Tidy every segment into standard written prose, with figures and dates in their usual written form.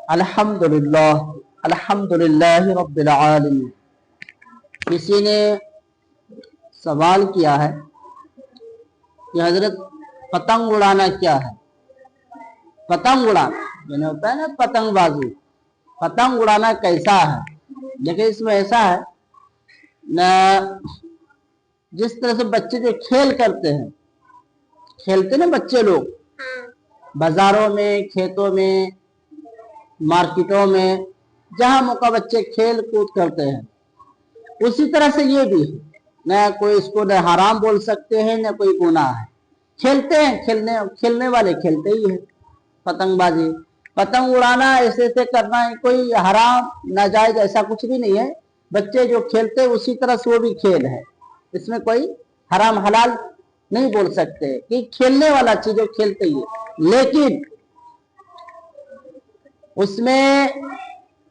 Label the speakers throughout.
Speaker 1: अल्हम्दुलिल्लाह अल्हम्दुलिल्लाह रब्बिल आलमीन। किसी ने सवाल किया है कि हजरत पतंग उड़ाना क्या है। पतंग उड़ाना यानी होता है ना पतंगबाजी, पतंग उड़ाना कैसा है। देखिए इसमें ऐसा है न, जिस तरह से बच्चे जो खेल करते हैं, खेलते ना बच्चे लोग बाजारों में, खेतों में, मार्केटों में, जहां मौका बच्चे खेल कूद करते हैं, उसी तरह से ये भी है। न कोई इसको न हराम बोल सकते हैं न कोई गुनाह है। खेलते हैं, खेलने वाले खेलते ही है। पतंगबाजी, पतंग उड़ाना, ऐसे ऐसे करना है, कोई हराम नाजायज ऐसा कुछ भी नहीं है। बच्चे जो खेलते हैं उसी तरह से वो भी खेल है। इसमें कोई हराम हलाल नहीं बोल सकते कि खेलने वाला चीज खेलते ही है। लेकिन उसमें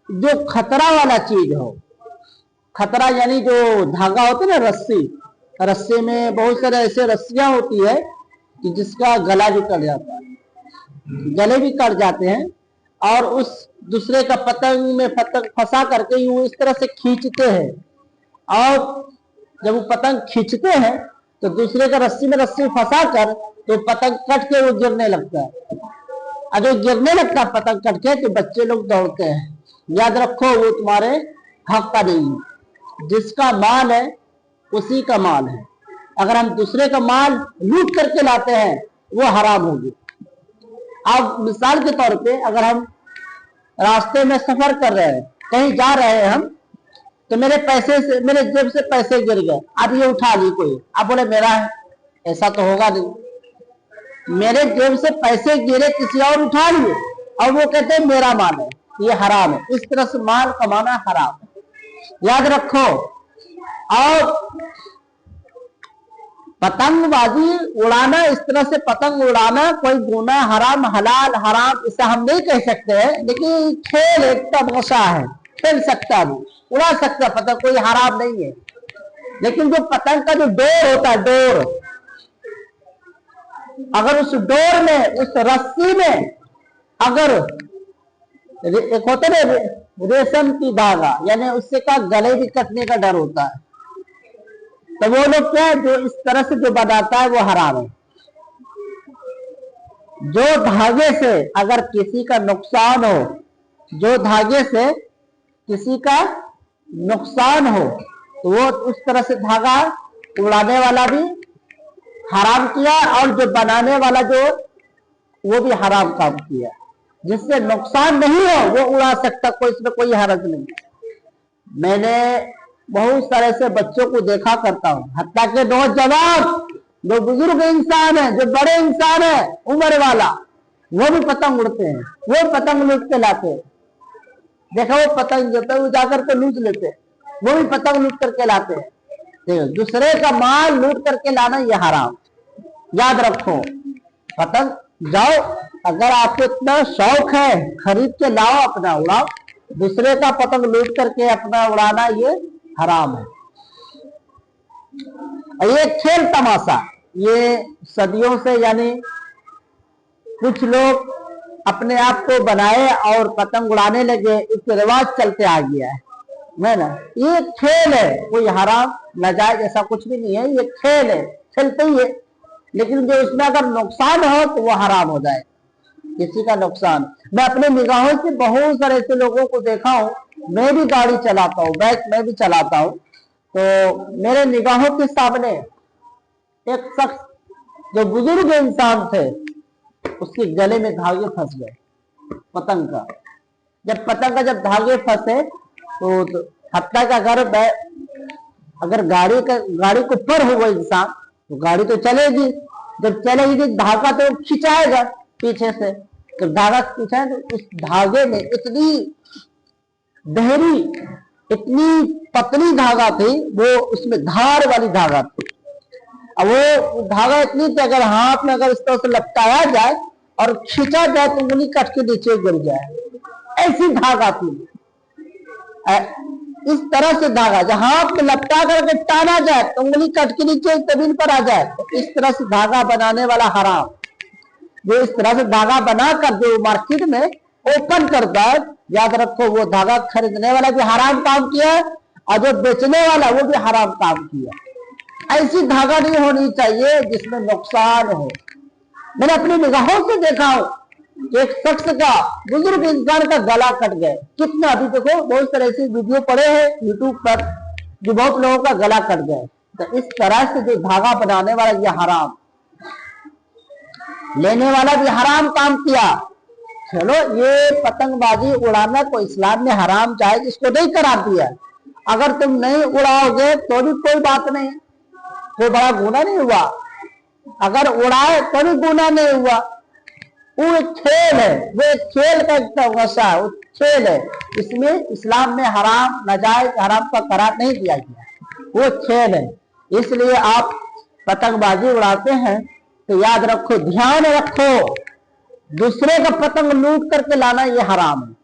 Speaker 1: जो खतरा वाला चीज हो, खतरा यानी जो धागा होता है ना, रस्सी, रस्सी में बहुत सारे ऐसे रस्सियां होती है कि जिसका गला भी कट जाता है, गले भी कट जाते हैं, और उस दूसरे का पतंग में पतंग फंसा करके यूं इस तरह से खींचते हैं, और जब वो पतंग खींचते हैं तो दूसरे का रस्सी में रस्सी फंसा कर तो पतंग कट के वो गिरने लगता है। और जो गिरने लगता है पतंग कट के तो बच्चे लोग दौड़ते हैं। याद रखो वो तुम्हारे हक का नहीं है। जिसका माल है उसी का माल है। अगर हम दूसरे का माल लूट करके लाते हैं वो हराम होगी। अब मिसाल के तौर पे अगर हम रास्ते में सफर कर रहे हैं, कहीं जा रहे हैं हम, तो मेरे पैसे से, मेरे जेब से पैसे गिर गए, अब ये उठा ली कोई, अब बोले मेरा है, ऐसा तो होगा नहीं। मेरे जेब से पैसे गिरे, किसी और उठा लिए और वो कहते हैं मेरा माल है, ये हराम है। इस तरह से माल कमाना हराम है, याद रखो। और पतंगबाजी उड़ाना, इस तरह से पतंग उड़ाना कोई गुनाह, हराम हलाल, हराम इसे हम नहीं कह सकते हैं, लेकिन खेल एक तमाशा है, खेल सकता है, उड़ा सकता है पतंग, कोई हराम नहीं है। लेकिन जो पतंग का जो डोर होता है, डोर, अगर उस डोर में, उस रस्सी में अगर एक होता है रेशम की धागा, यानी उससे का गले भी कटने का डर होता है, तो वो लोग क्या है, जो इस तरह से जो बनाता है वो हराम है। जो धागे से अगर किसी का नुकसान हो, जो धागे से किसी का नुकसान हो, तो वो उस तरह से धागा उड़ाने वाला भी हराम किया, और जो बनाने वाला जो, वो भी हराम काम किया। जिससे नुकसान नहीं हो वो उड़ा सकता, कोई इसमें कोई हरज नहीं। मैंने बहुत सारे से बच्चों को देखा करता हूँ, हत्या के नौजवान जो बुजुर्ग इंसान है, जो बड़े इंसान है उम्र वाला, वो भी पतंग उड़ते हैं, वो पतंग लूट के लाते हैं। देखा वो पतंग जो है वो जाकर के लूट लेते, वो भी पतंग लूट करके लाते हैं। दूसरे का माल लूट करके लाना ये हराम, याद रखो। पतंग जाओ, अगर आपको इतना शौक है खरीद के लाओ, अपना उड़ाओ। दूसरे का पतंग लूट करके अपना उड़ाना ये हराम है। ये खेल तमाशा, ये सदियों से, यानी कुछ लोग अपने आप को बनाए और पतंग उड़ाने लगे, एक रिवाज चलते आ गया है ना। ये खेल है, कोई हराम नाजायज ऐसा कुछ भी नहीं है, ये खेल है, खेलते ही है। लेकिन जो इसमें अगर नुकसान हो तो वो हराम हो जाए, किसी का नुकसान। मैं अपने निगाहों से बहुत सारे ऐसे लोगों को देखा हूँ, मैं भी गाड़ी चलाता हूँ, बाइक मैं भी चलाता हूँ, तो मेरे निगाहों के सामने एक शख्स जो बुजुर्ग इंसान थे, उसके गले में धागे फंस गए पतंग का। जब पतंग का जब धागे फंसे तो हत्या का घर, अगर गाड़ी को पर हुआ इंसान तो गाड़ी तो चलेगी, जब चलेगी धागा तो खिंचाएगा पीछे से, जब धागा खिंचाए तो उस धागे में इतनी गहरी, इतनी पतली धागा थी, वो उसमें धार वाली धागा थी। अब वो धागा इतनी थी, अगर हाथ में अगर इस तरह से लपटाया जाए और खींचा जाए तो उंगली कट के नीचे गिर जाए, ऐसी धागा थी। इस तरह से धागा जब हाथ में लपटा करके टाना जाए तो उंगली कट के नीचे जमीन पर आ जाए, तो इस तरह से धागा बनाने वाला हराम। जो इस तरह से धागा बनाकर जो मार्केट में ओपन कर, याद रखो वो धागा खरीदने वाला भी हराम काम किया और जो बेचने वाला वो भी हराम काम किया। ऐसी धागा नहीं होनी चाहिए जिसमें नुकसान हो। मैंने अपनी निगाहों से देखा हो एक शख्स का, बुजुर्ग इंसान का गला कट गया। कितना, अभी देखो बहुत सारे ऐसे वीडियो पड़े हैं यूट्यूब पर जो बहुत लोगों का गला कट गया। तो इस तरह से जो धागा बनाने वाला ये हराम, लेने वाला भी हराम काम किया। चलो ये पतंगबाजी उड़ाना तो इस्लाम ने हराम चाहे जिसको नहीं करा दिया। अगर तुम नहीं उड़ाओगे तो भी कोई बात नहीं, कोई बड़ा गुनाह नहीं हुआ। अगर उड़ाए तो भी गुनाह नहीं हुआ। वो एक खेल है, वो एक खेल का एक तमाशा है, वो खेल है। इसमें इस्लाम में हराम नाजायज हराम का करार नहीं दिया गया, वो खेल है। इसलिए आप पतंगबाजी उड़ाते हैं तो याद रखो, ध्यान रखो, दूसरे का पतंग लूट करके लाना ये हराम है।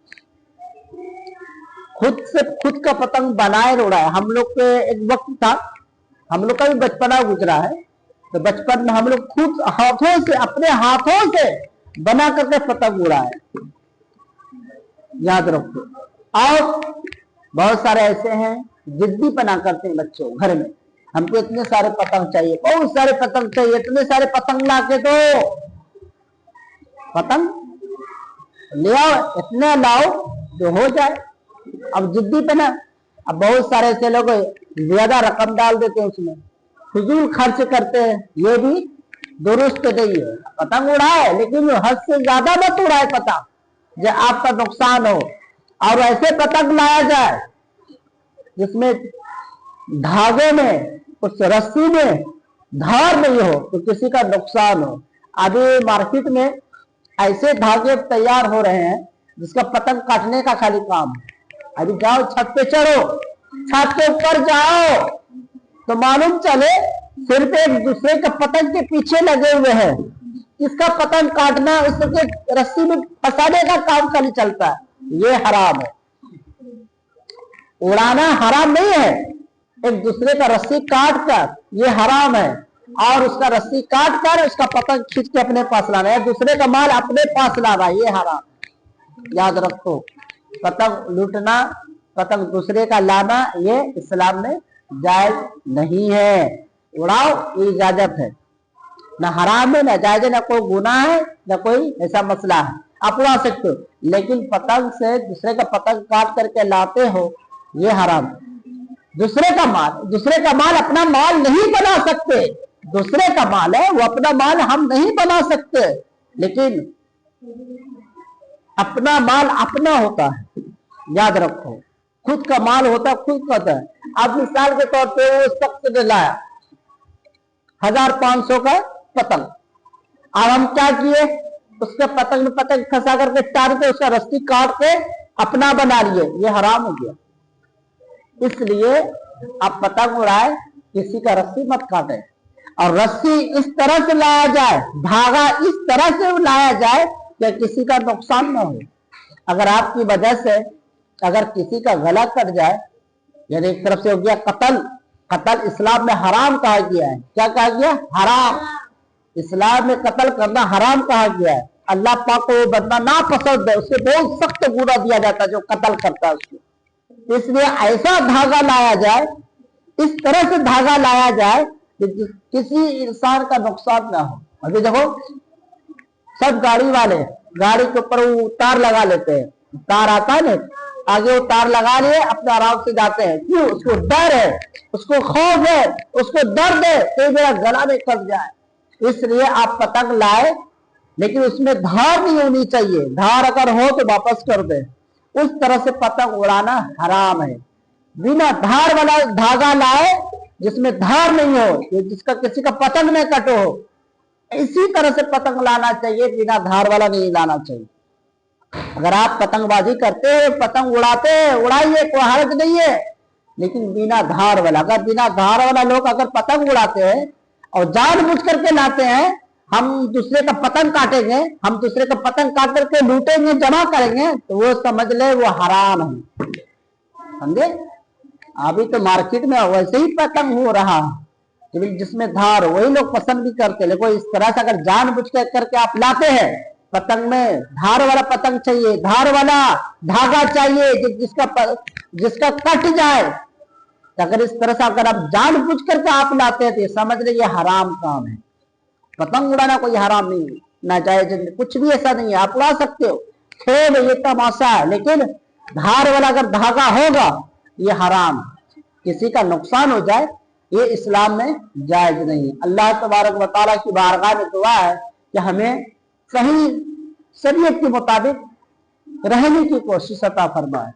Speaker 1: खुद से खुद का पतंग बनाए उड़ाए। हम लोग के एक वक्त था, हम लोग का भी बचपना गुजरा है, तो बचपन में हम लोग खुद हाथों से, अपने हाथों से बना करके पतंग उड़ाए, याद रखो। और बहुत सारे ऐसे हैं जिद्दी बना करते हैं बच्चों घर में, हमको इतने सारे पतंग चाहिए, बहुत सारे पतंग चाहिए, इतने सारे पतंग ला के दो। पतंग ले आओ, इतने लाओ जो हो जाए। अब जिद्दी बना, अब बहुत सारे ऐसे लोग ज्यादा रकम डाल देते हैं उसमें, फिजूल खर्च करते हैं। ये भी दुरुस्त नहीं है। पतंग उड़ाए लेकिन हद से ज्यादा मत उड़ाए पतंग, जो आपका नुकसान हो। और ऐसे पतंग लाया जाए जिसमें धागे में, उस रस्सी में धार नहीं हो तो किसी का नुकसान हो। अभी मार्केट में ऐसे धागे तैयार हो रहे हैं जिसका पतंग काटने का खाली काम है। अभी जाओ छत पे चढ़ो, छत के ऊपर जाओ तो मालूम चले सिर्फ एक दूसरे के पतंग के पीछे लगे हुए हैं। इसका पतंग काटना, उसके रस्सी में फंसाने का काम खाली चलता है। ये हराम है। उड़ाना हराम नहीं है, एक दूसरे का रस्सी काट कर ये हराम है। और उसका रस्सी काट कर उसका पतंग खींच के अपने पास लाना है, दूसरे का माल अपने पास लाना, ये हराम है। याद रखो, पतंग लूटना, पतंग दूसरे का लाना ये इस्लाम में जायज नहीं है। उड़ाओ ये इजाजत है, ना हराम है, ना जायज है, ना कोई गुनाह है, ना कोई ऐसा मसला है। आप उड़ा सकते हो, लेकिन पतंग से दूसरे का पतंग काट करके लाते हो ये हराम। दूसरे का माल अपना माल नहीं बना सकते। दूसरे का माल है, वो अपना माल हम नहीं बना सकते, लेकिन अपना माल अपना होता है। याद रखो, खुद का माल होता है, खुद का होता है। अब मिसाल के तौर पे वो शख्स ने लाया 1500 का पतंग, अब हम क्या किए, उसके पतंग में पतंग फंसा करके टार के उसका रस्सी काट के अपना बना लिए, ये हराम हो गया। इसलिए आप पतंग उड़ाए, किसी का रस्सी मत काटे। और रस्सी इस तरह से लाया जाए, धागा इस तरह से लाया जाए कि किसी का नुकसान न हो। अगर आपकी वजह से अगर किसी का गला कट जाए, यानी एक तरफ से हो गया कत्ल। कत्ल इस्लाम में हराम कहा गया है। क्या कहा गया? हराम। इस्लाम में कत्ल करना हराम कहा गया है। अल्लाह पाक को वो बंदा ना पसंद है, उससे बहुत सख्त गुनाह दिया जाता है जो कत्ल करता है उसको। इसलिए ऐसा धागा लाया जाए, इस तरह से धागा लाया जाए कि किसी इंसान का नुकसान ना हो। अभी देखो, सब गाड़ी वाले गाड़ी के ऊपर वो तार लगा लेते हैं, तार आता है ना, आगे वो तार लगा लिए, अपने आराम से जाते हैं। क्यों? उसको डर है, उसको खौफ है, उसको दर्द है कि मेरा गला में कट जाए। इसलिए आप पतंग लाए, लेकिन उसमें धार नहीं होनी चाहिए। धार अगर हो तो वापस कर दे। उस तरह से पतंग उड़ाना हराम है। बिना धार वाला धागा लाए जिसमें धार नहीं हो, जिसका किसी का पतंग न कटो हो, इसी तरह से पतंग लाना चाहिए, बिना धार वाला नहीं लाना चाहिए। अगर आप पतंगबाजी करते हैं, पतंग उड़ाते हैं, उड़ाइए, कोई हर्ज नहीं है, लेकिन बिना धार वाला। अगर बिना धार वाला लोग अगर पतंग उड़ाते हैं और जानबूझ करके लाते हैं, हम दूसरे का पतंग काटेंगे, हम दूसरे का पतंग काट करके लूटेंगे, जमा करेंगे, तो वो समझ ले वो हराम है। समझे? अभी तो मार्केट में वैसे ही पतंग हो रहा है जिसमें धार, वही लोग पसंद भी करते। लेकिन इस तरह से अगर जानबूझ करके आप लाते हैं पतंग में धार वाला पतंग चाहिए, धार वाला धागा चाहिए जिसका कट जाए। अगर इस तरह से अगर आप जानबूझ करके आप लाते थे, समझ रहे ये हराम काम है। पतंग उड़ाना कोई हराम नहीं, नाजायज कुछ भी ऐसा नहीं है, आप उड़ा सकते हो, खेल ये तमाशा है, लेकिन धार वाला अगर धागा होगा ये हराम, किसी का नुकसान हो जाए ये इस्लाम में जायज नहीं। अल्लाह तबारक व तआला की बारगाह में दुआ है कि हमें सही शरीयत के मुताबिक रहने की कोशिश अता फरमाए।